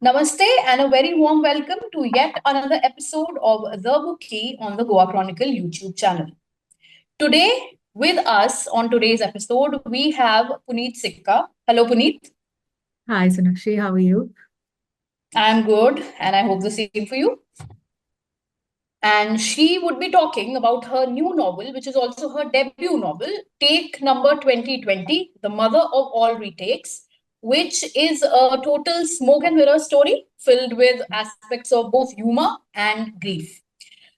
Namaste and a very warm welcome to yet another episode of The Bookie on the Goa Chronicle YouTube channel. Today, with us on today's episode, we have Puneet Sikka. Hello, Puneet. Hi, Sonakshi. How are you? I'm good, and I hope the same for you. And she would be talking about her new novel, which is also her debut novel, Take Number 2020, The Mother of All Retakes, which is a total smoke and mirror story filled with aspects of both humor and grief.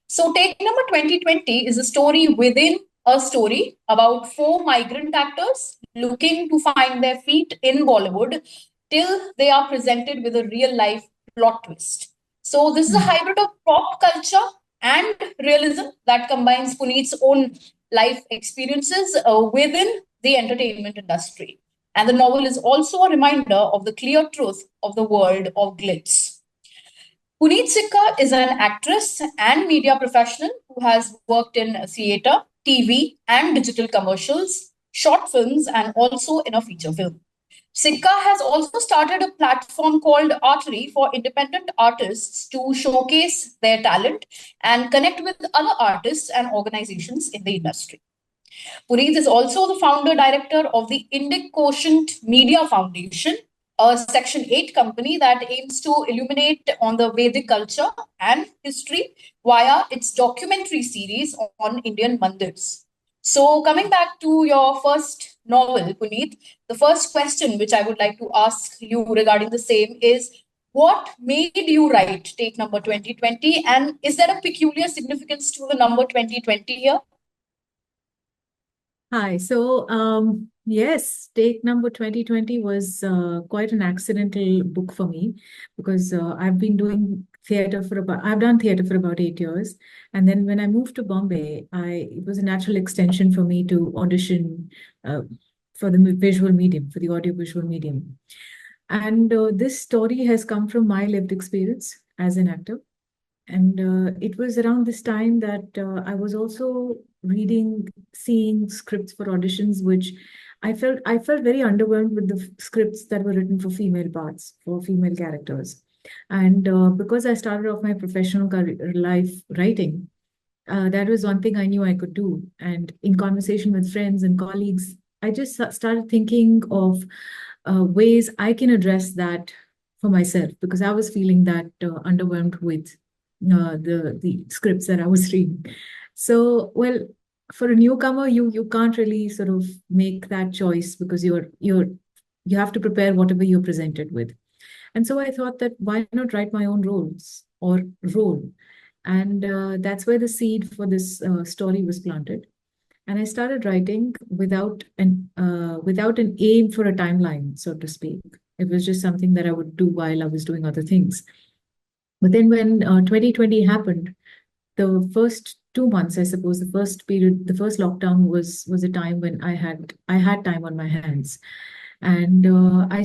So, Take Number 2020 is a story within a story about four migrant actors looking to find their feet in Bollywood till they are presented with a real life plot twist. So, this is a Mm. hybrid of pop culture and realism that combines Puneet's own life experiences within the entertainment industry. And the novel is also a reminder of the clear truth of the world of glitz. Puneet Sikka is an actress and media professional who has worked in theatre, TV, and digital commercials, short films, and also in a feature film. Sikka has also started a platform called Artery for independent artists to showcase their talent and connect with other artists and organizations in the industry. Puneet is also the founder director of the Indic Quotient Media Foundation, a Section 8 company that aims to illuminate on the Vedic culture and history via its documentary series on Indian Mandirs. So, coming back to your first novel, Puneet, the first question which I would like to ask you regarding the same is what made you write Take Number 2020? And is there a peculiar significance to the number 2020 here? Hi. Yes, Take Number 2020 was quite an accidental book for me because I've done theater for about 8 years. And then when I moved to Bombay, it was a natural extension for me to audition uh, for the visual medium, for the audiovisual medium. And this story has come from my lived experience as an actor. And it was around this time that I was also seeing scripts for auditions, which I felt very underwhelmed with the scripts that were written for female parts, for female characters. And because I started off my professional career, life writing, that was one thing I knew I could do. And in conversation with friends and colleagues, I just started thinking of ways I can address that for myself because I was feeling that underwhelmed with the scripts that I was reading. So, well, for a newcomer, you can't really sort of make that choice because you have to prepare whatever you're presented with. And so I thought that why not write my own roles or role? And that's where the seed for this story was planted. And I started writing without an aim for a timeline, so to speak. It was just something that I would do while I was doing other things. But then when 2020 happened, the first 2 months, I suppose, the first period, the first lockdown was a time when I had time on my hands, and I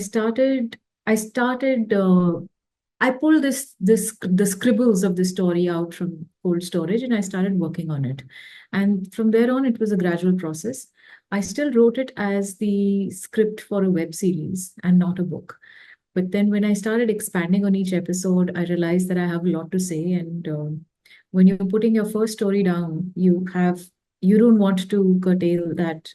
pulled this the scribbles of the story out from cold storage and I started working on it. And from there on, it was a gradual process. I still wrote it as the script for a web series and not a book. But then when I started expanding on each episode, I realized that I have a lot to say. And when you're putting your first story down, you don't want to curtail that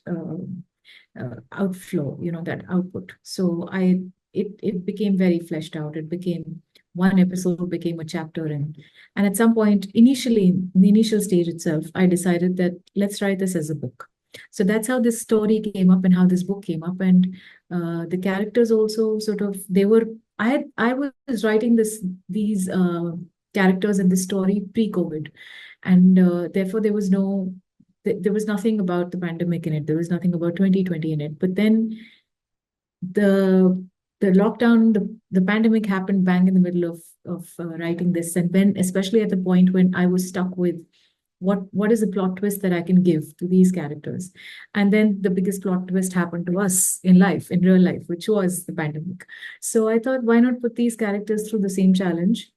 outflow, that output. So it became very fleshed out. It became one episode became a chapter, and at some point, initially in the initial stage itself, I decided that let's write this as a book. So that's how this story came up and how this book came up. And the characters also sort of they were I was writing these characters in this story pre-COVID, and therefore there was nothing about the pandemic in it. There was nothing about 2020 in it. But then the the lockdown, the pandemic happened bang in the middle of writing this, and when especially at the point when I was stuck with what is the plot twist that I can give to these characters, and then the biggest plot twist happened to us in life, in real life, which was the pandemic. So I thought, why not put these characters through the same challenge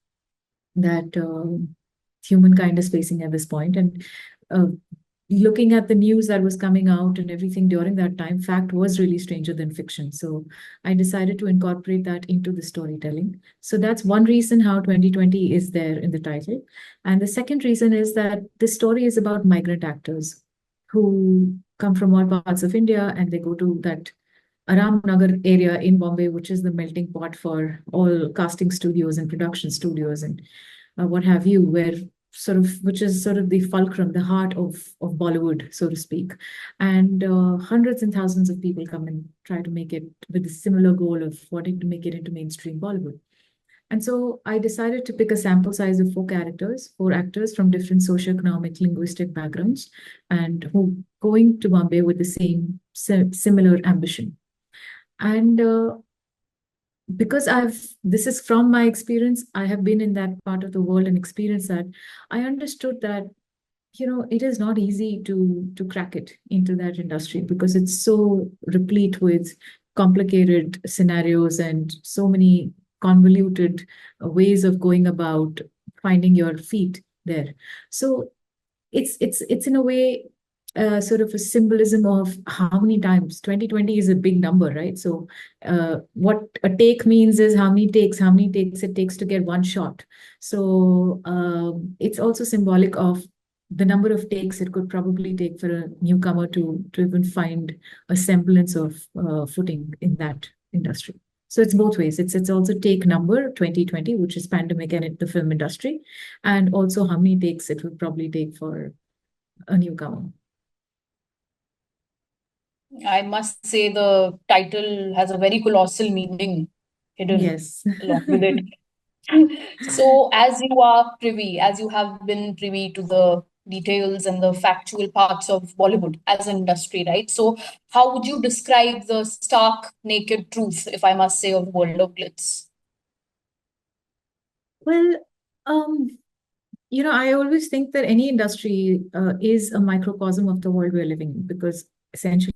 that humankind is facing at this point, and uh, looking at the news that was coming out and everything during that time, fact was really stranger than fiction. So I decided to incorporate that into the storytelling. So that's one reason how 2020 is there in the title. And the second reason is that this story is about migrant actors who come from all parts of India, and they go to that Aram Nagar area in Bombay, which is the melting pot for all casting studios and production studios and what have you, where which is sort of the fulcrum, the heart of Bollywood, so to speak. And hundreds and thousands of people come and try to make it with the similar goal of wanting to make it into mainstream Bollywood. And so I decided to pick a sample size of four actors from different socioeconomic, linguistic backgrounds, and who going to Bombay with the same similar ambition. And because this is from my experience, I have been in that part of the world and experienced that. I understood that, it is not easy to crack it into that industry because it's so replete with complicated scenarios and so many convoluted ways of going about finding your feet there. So it's in a way sort of a symbolism of how many times 2020 is a big number, right? So what a take means is how many takes it takes to get one shot. So it's also symbolic of the number of takes it could probably take for a newcomer to even find a semblance of footing in that industry. So it's both ways. It's also take number 2020, which is pandemic and the film industry, and also how many takes it would probably take for a newcomer. I must say the title has a very colossal meaning hidden Yes. along with it. So, as you have been privy to the details and the factual parts of Bollywood as an industry, right? So, how would you describe the stark, naked truth, if I must say, of the world of glitz? Well, I always think that any industry is a microcosm of the world we're living in because essentially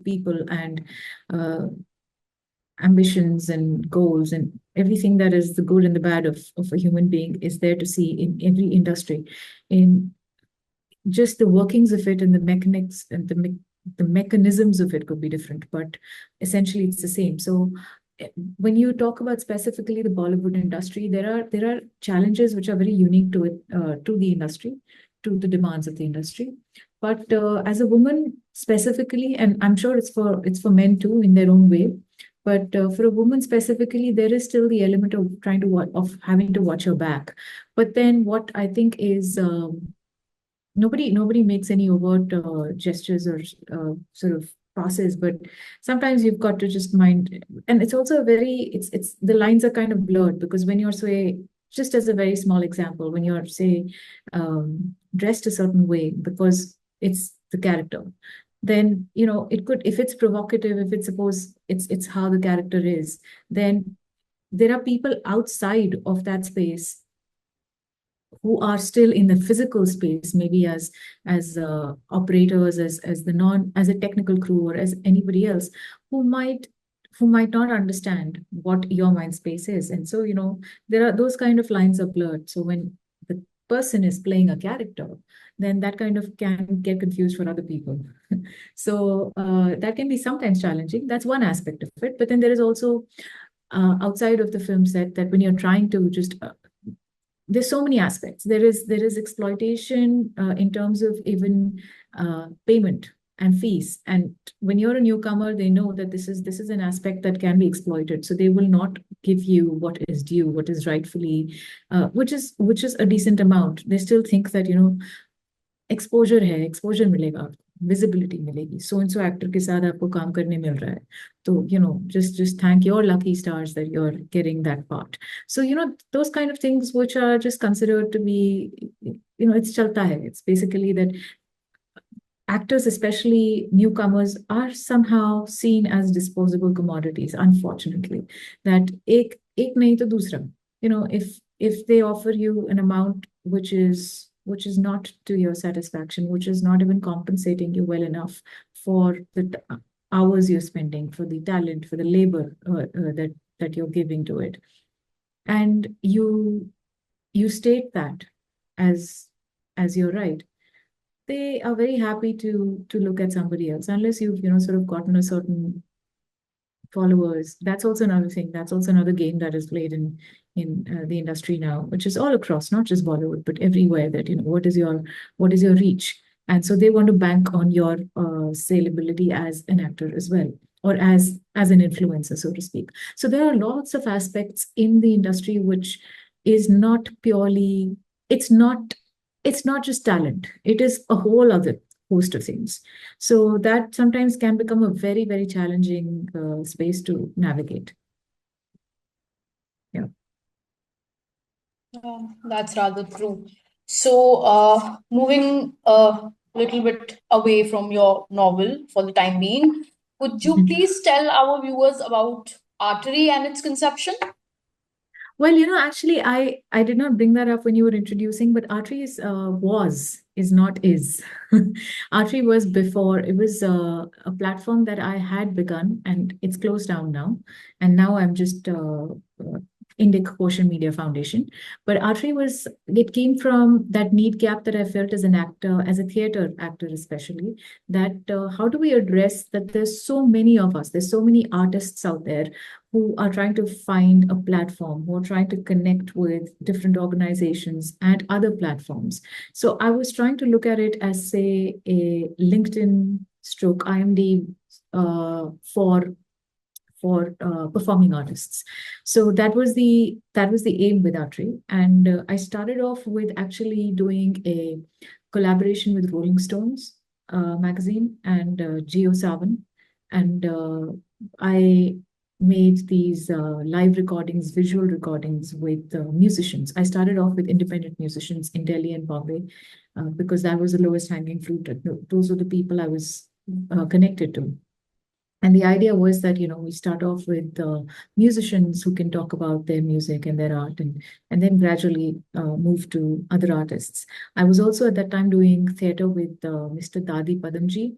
people and uh, ambitions and goals and everything that is the good and the bad of a human being is there to see in every industry. In just the workings of it and the mechanics and the mechanisms of it could be different, but essentially it's the same. So when you talk about specifically the Bollywood industry, there are challenges which are very unique to it, to the industry, to the demands of the industry. But as a woman specifically, and I'm sure it's for men too in their own way, but for a woman specifically, there is still the element of of having to watch your back. But then what I think is nobody makes any overt gestures or sort of passes, but sometimes you've got to just mind. And it's also a very it's the lines are kind of blurred because when you're say, just as a very small example, when you're say dressed a certain way because it's the character, then it could, if it's provocative, if it's suppose it's how the character is, then there are people outside of that space who are still in the physical space, maybe as operators, as the non as a technical crew or as anybody else, who might not understand what your mind space is. And so there are those kind of lines are blurred. So when the person is playing a character, then that kind of can get confused for other people. So that can be sometimes challenging. That's one aspect of it. But then there is also outside of the film set that when you're trying to just there's so many aspects. There is exploitation in terms of even payment and fees. And when you're a newcomer, they know that this is an aspect that can be exploited. So they will not give you what is due, what is rightfully, which is a decent amount. They still think that exposure मिलेगा, visibility मिलेगी, so and so actor के साथ आपको काम करने मिल रहा है, तो just thank your lucky stars that you're getting that part. So those kind of things which are just considered to be, it's chalta hai. It's basically that actors, especially newcomers, are somehow seen as disposable commodities, unfortunately. That ek nahi to dusra. If they offer you an amount which is not to your satisfaction, which is not even compensating you well enough for the hours you're spending, for the talent, for the labor that you're giving to it, and you state that as your right, they are very happy to look at somebody else, unless you've, sort of gotten a certain followers. That's also another thing. That's also another game that is played in the industry now, which is all across, not just Bollywood, but everywhere. That what is your reach, and so they want to bank on your saleability as an actor as well, or as an influencer, so to speak. So there are lots of aspects in the industry which is not purely. It's not. It's not just talent. It is a whole other host of things. So that sometimes can become a very, very challenging space to navigate. Yeah. That's rather true. So, moving a little bit away from your novel for the time being, would you please tell our viewers about artery and its conception? Well, actually, I did not bring that up when you were introducing, but artery is not is. Artery was before. It was a platform that I had begun, and it's closed down now. And now I'm just Indic Quotient Media Foundation. But artery it came from that need gap that I felt as an actor, as a theater actor especially, that how do we address that there's so many of us, there's so many artists out there who are trying to find a platform, who are trying to connect with different organizations and other platforms. So I was trying to look at it as, say, a LinkedIn stroke IMD for performing artists. So that was the aim with Artery, and I started off with actually doing a collaboration with Rolling Stones magazine and Geo Savan, and I made these live recordings, visual recordings with musicians. I started off with independent musicians in Delhi and Bombay because that was the lowest hanging fruit. Those were the people I was connected to. And the idea was that, we start off with musicians who can talk about their music and their art, and then gradually move to other artists. I was also at that time doing theater with Mr. Dadi Padamji,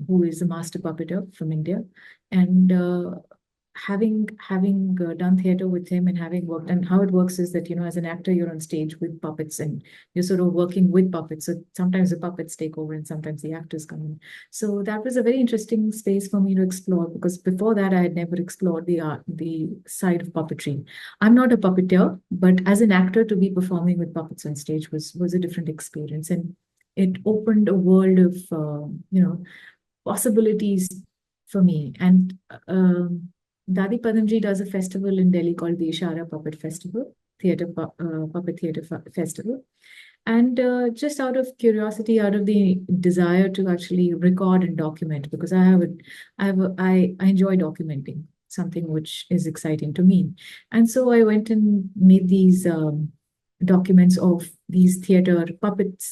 who is a master puppeter from India. And having done theater with him and having worked, and how it works is that, as an actor, you're on stage with puppets and you're sort of working with puppets. So sometimes the puppets take over and sometimes the actors come in. So that was a very interesting space for me to explore, because before that I had never explored the side of puppetry. I'm not a puppeteer, but as an actor, to be performing with puppets on stage was a different experience, and it opened a world of possibilities for me. And Dadi Padamji does a festival in Delhi called the Ishara Puppet Festival, Puppet Theatre Festival. And just out of curiosity, out of the desire to actually record and document, because I enjoy documenting something which is exciting to me. And so I went and made these documents of these puppet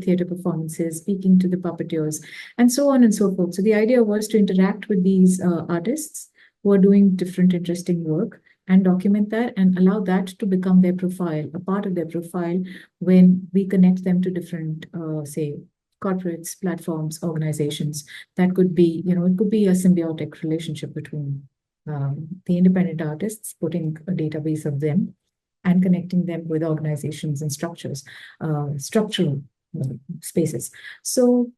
theater performances, speaking to the puppeteers, and so on and so forth. So the idea was to interact with these artists who are doing different interesting work and document that and allow that to become their profile, a part of their profile, when we connect them to different, say, corporates, platforms, organizations. That could be, it could be a symbiotic relationship between the independent artists, putting a database of them and connecting them with organizations and structural spaces. So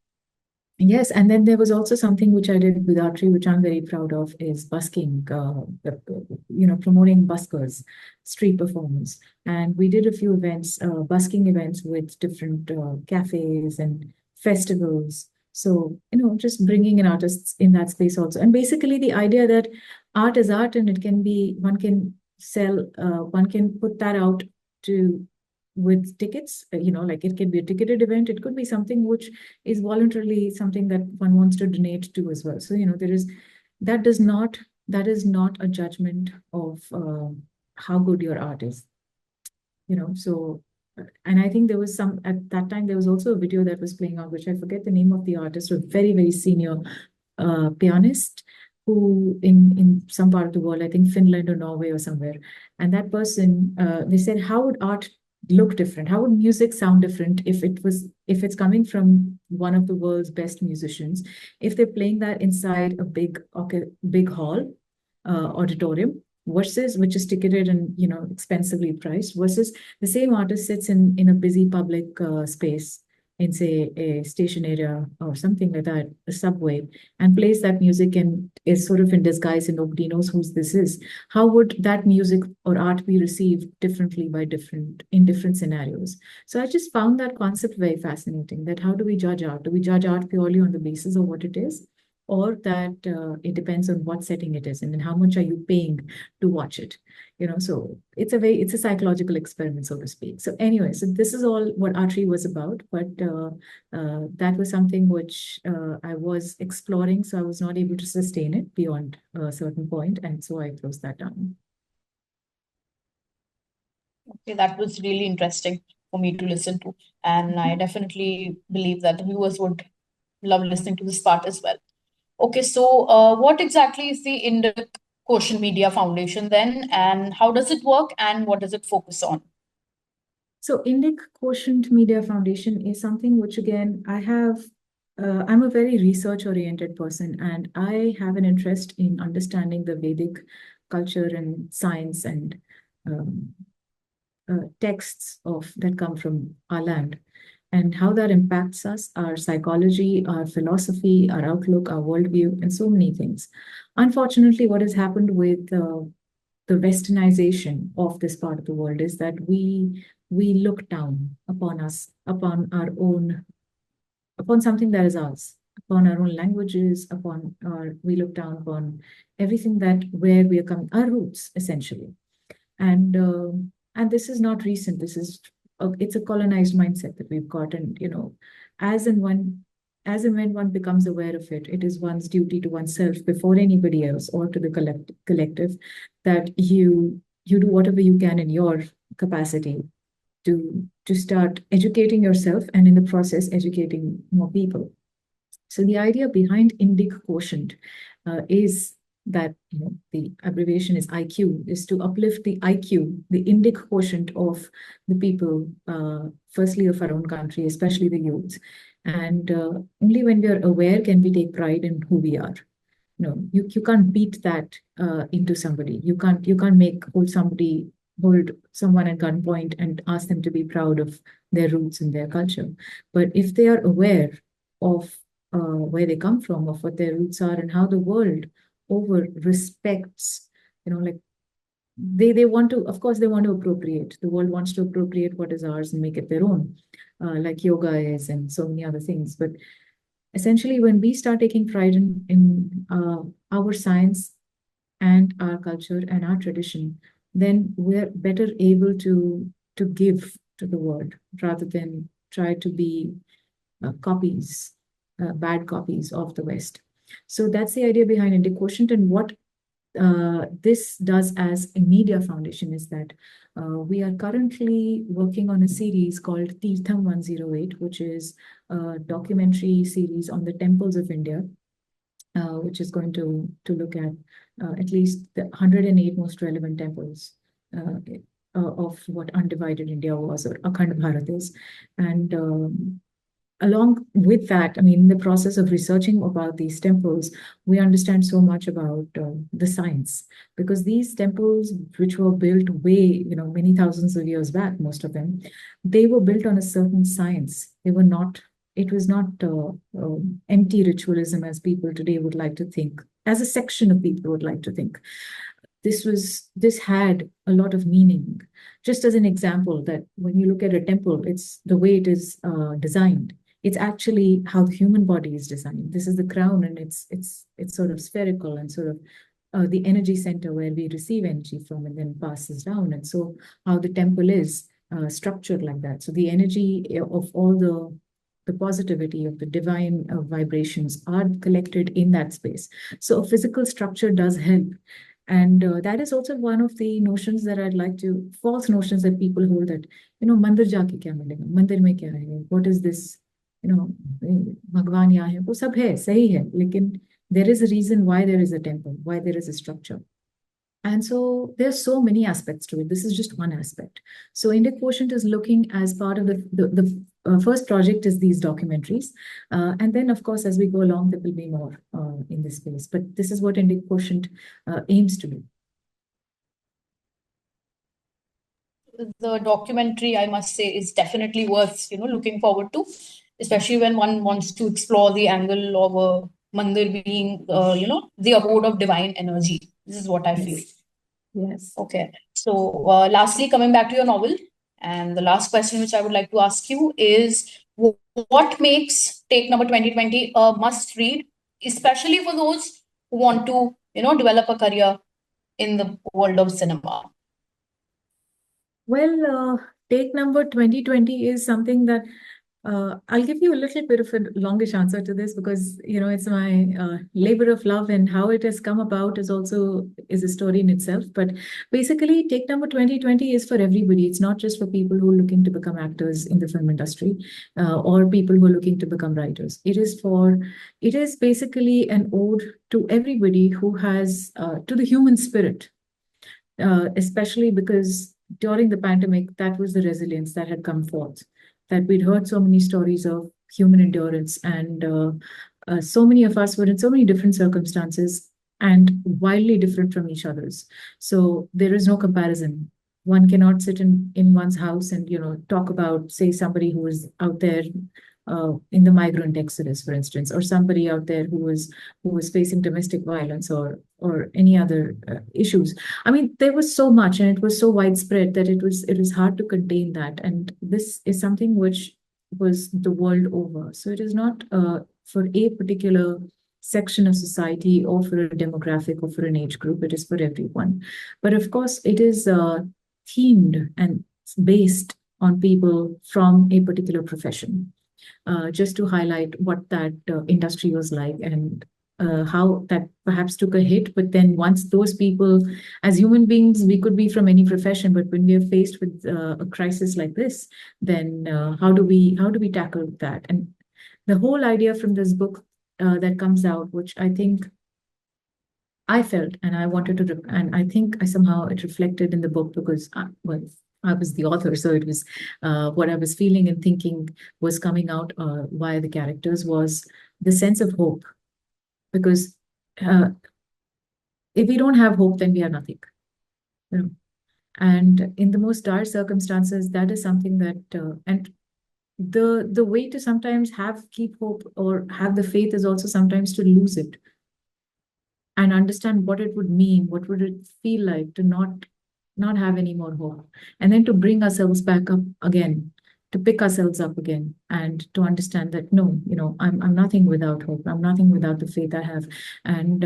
yes, and then there was also something which I did with Artery, which I'm very proud of, is busking, promoting buskers, street performance. And we did a few events, busking events with different cafes and festivals. So, just bringing in artists in that space also. And basically the idea that art is art, and one can sell, one can put that out to with tickets, like it can be a ticketed event, it could be something which is voluntarily something that one wants to donate to as well. So, that is not a judgment of how good your art is, so. And I think there was at that time, there was also a video that was playing out, which I forget the name of the artist, a very, very senior pianist who in some part of the world, I think Finland or Norway or somewhere. And that person, they said, how would art look different? How would music sound different if it's coming from one of the world's best musicians, if they're playing that inside a big hall, auditorium, versus which is ticketed and expensively priced, versus the same artist sits in a busy public space in say a station area or something like that, a subway, and plays that music and is sort of in disguise and nobody knows who this is, how would that music or art be received differently by different scenarios? So I just found that concept very fascinating, that how do we judge art? Do we judge art purely on the basis of what it is? Or that it depends on what setting it is and then how much are you paying to watch it? So it's a psychological experiment, so to speak. So anyway, so this is all what archery was about, but that was something which I was exploring, so I was not able to sustain it beyond a certain point, and so I closed that down. Okay, that was really interesting for me to listen to. And I definitely believe that the viewers would love listening to this part as well. Okay, so what exactly is the Indic Quotient Media Foundation then, and how does it work, and what does it focus on? So Indic Quotient Media Foundation is something which, again, I'm a very research-oriented person, and I have an interest in understanding the Vedic culture and science and um, texts that come from our land, and how that impacts us, our psychology, our philosophy, our outlook, our worldview, and so many things. Unfortunately, what has happened with the westernization of this part of the world is that we look down upon something that is ours, upon our own languages, we look down upon everything that where we are coming, our roots essentially. And this is not recent. It's a colonized mindset that we've got, and as and when when one becomes aware of it, it is one's duty to oneself before anybody else or to the collective, that you do whatever you can in your capacity to start educating yourself, and in the process educating more people. So the idea behind Indic Quotient is that the abbreviation is IQ, is to uplift the IQ, the Indic quotient of the people, firstly of our own country, especially the youth. And only when we are aware can we take pride in who we are. You can't beat that into somebody. You can't hold someone at gunpoint and ask them to be proud of their roots and their culture. But if they are aware of where they come from, of what their roots are, and how the world over respects, like they want to, of course, they want to appropriate. The world wants to appropriate what is ours and make it their own, like yoga is and so many other things. But essentially, when we start taking pride in our science and our culture and our tradition, then we're better able to give to the world rather than try to be bad copies of the West. So that's the idea behind Indic Quotient. And what this does as a media foundation is that we are currently working on a series called Tirtham 108, which is a documentary series on the temples of India, which is going to look at least the 108 most relevant temples of what undivided India was, or Akhand Bharat is. And along with that, I mean, in the process of researching about these temples, we understand so much about the science, because these temples, which were built way, many thousands of years back, most of them, they were built on a certain science. It was not empty ritualism as people today would like to think, as a section of people would like to think. This had a lot of meaning. Just as an example, that when you look at a temple, it's the way it is designed. It's actually how the human body is designed. This is the crown, and it's sort of spherical and sort of the energy center where we receive energy from and then passes down. And so how the temple is structured like that. So the energy of all the positivity of the divine vibrations are collected in that space. So a physical structure does help. And that is also one of the notions that false notions that people hold, that, mandir jaake kya milega? Mandir mein kya hai? What is this? Bhagwan yahan hai, wo sab hai, sahi hai, lekin there is a reason why there is a temple, why there is a structure. And so there's so many aspects to it. This is just one aspect. So Indic Quotient is looking, as part of the first project is these documentaries. And then, of course, as we go along, there will be more in this space. But this is what Indic Quotient aims to do. The documentary, I must say, is definitely worth looking forward to. especially when one wants to explore the angle of a mandir being, the abode of divine energy. This is what I feel. Yes. Okay. So, lastly, coming back to your novel, and the last question which I would like to ask you is what makes Take Number 2020 a must read, especially for those who want to, develop a career in the world of cinema? Well, Take Number 2020 is something that I'll give you a little bit of a longish answer to this because it's my labor of love, and how it has come about is a story in itself. But basically, Take Number 2020 is for everybody. It's not just for people who are looking to become actors in the film industry or people who are looking to become writers. It is basically an ode to everybody who has to the human spirit, especially because during the pandemic, that was the resilience that had come forth. That we'd heard so many stories of human endurance, and so many of us were in so many different circumstances and wildly different from each other's. So there is no comparison. One cannot sit in one's house and talk about, say, somebody who is out there in the migrant exodus, for instance, or somebody out there who was facing domestic violence or any other issues. I mean, there was so much, and it was so widespread that it was hard to contain that. And this is something which was the world over. So it is not for a particular section of society or for a demographic or for an age group. It is for everyone. But of course, it is themed and based on people from a particular profession. Just to highlight what that industry was like, and how that perhaps took a hit. But then once those people, as human beings, we could be from any profession, but when we are faced with a crisis like this, then how do we tackle that? And the whole idea from this book that comes out, which I think I felt and I wanted to, and I think I somehow it reflected in the book because, I was the author, so it was what I was feeling and thinking was coming out via the characters was the sense of hope. Because if we don't have hope, then we are nothing. You know? And in the most dire circumstances, that is something that, and the way to sometimes keep hope or have the faith is also sometimes to lose it and understand what it would mean, what would it feel like to not have any more hope, and then to bring ourselves back up again, to pick ourselves up again, and to understand that no, I'm nothing without hope. I'm nothing without the faith I have, and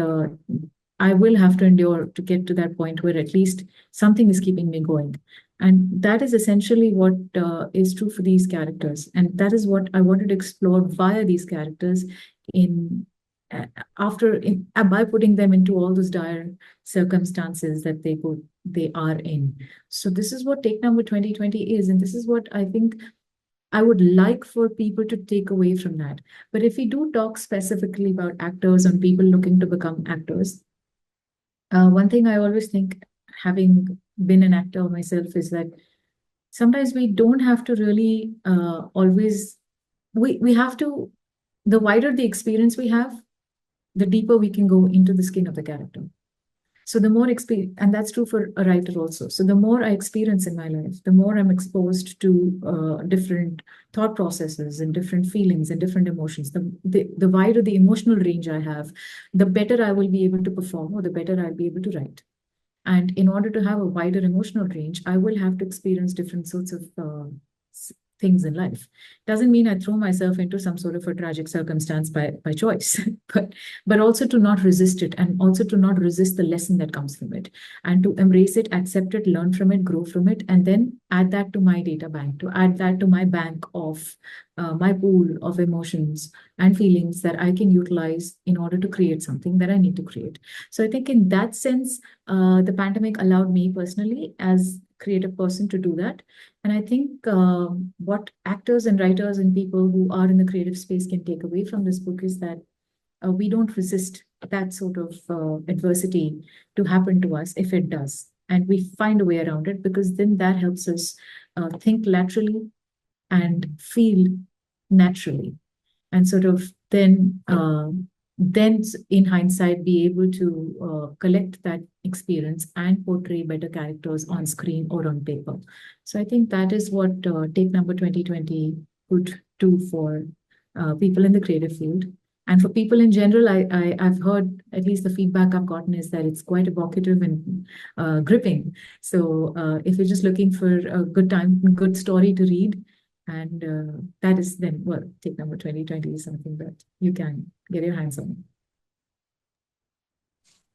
I will have to endure to get to that point where at least something is keeping me going. And that is essentially what is true for these characters, and that is what I wanted to explore via these characters in by putting them into all those dire circumstances that they are in. So this is what Take Number 2020 is, and this is what I think I would like for people to take away from that. But if we do talk specifically about actors and people looking to become actors, one thing I always think, having been an actor myself, is that sometimes we don't have to really always, we have to, the wider the experience we have, the deeper we can go into the skin of the character. So the more experience, and that's true for a writer also. So the more I experience in my life, the more I'm exposed to different thought processes and different feelings and different emotions. The wider the emotional range I have, the better I will be able to perform, or the better I'll be able to write. And in order to have a wider emotional range, I will have to experience different sorts of things in life. Doesn't mean I throw myself into some sort of a tragic circumstance by choice, but also to not resist it, and also to not resist the lesson that comes from it, and to embrace it, accept it, learn from it, grow from it, and then add that to my data bank, to add that to my bank of my pool of emotions and feelings that I can utilize in order to create something that I need to create. So I think in that sense, the pandemic allowed me personally as creative person to do that. And I think what actors and writers and people who are in the creative space can take away from this book is that we don't resist that sort of adversity to happen to us if it does. And we find a way around it, because then that helps us think laterally and feel naturally. And sort of then in hindsight be able to collect that experience and portray better characters on screen or on paper. So I think that is what Take Number 2020 could do for people in the creative field. And for people in general, I've heard, at least the feedback I've gotten is that it's quite evocative and gripping. So if you're just looking for a good time, good story to read, and that is then, well, Take Number 2020 is something that you can get your hands on.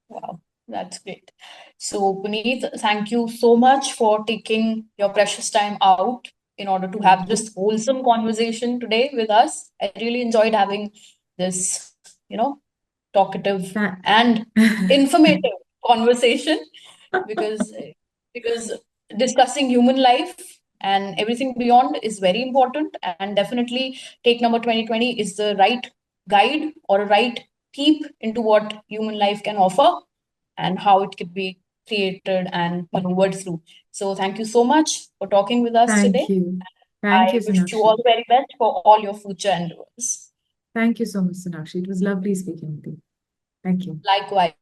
Wow, that's great. So, Puneet, thank you so much for taking your precious time out in order to have this wholesome conversation today with us. I really enjoyed having this, talkative That and informative conversation because because discussing human life and everything beyond is very important, and definitely Take Number 2020 is the right guide or a right peep into what human life can offer and how it could be created and maneuvered through. So thank you so much for talking with us Thank today. you. Thank you, I wish you all Sonakshi. the very best for all your future endeavors. Thank you so much, Sonakshi. It was lovely speaking with you. Thank you. Likewise.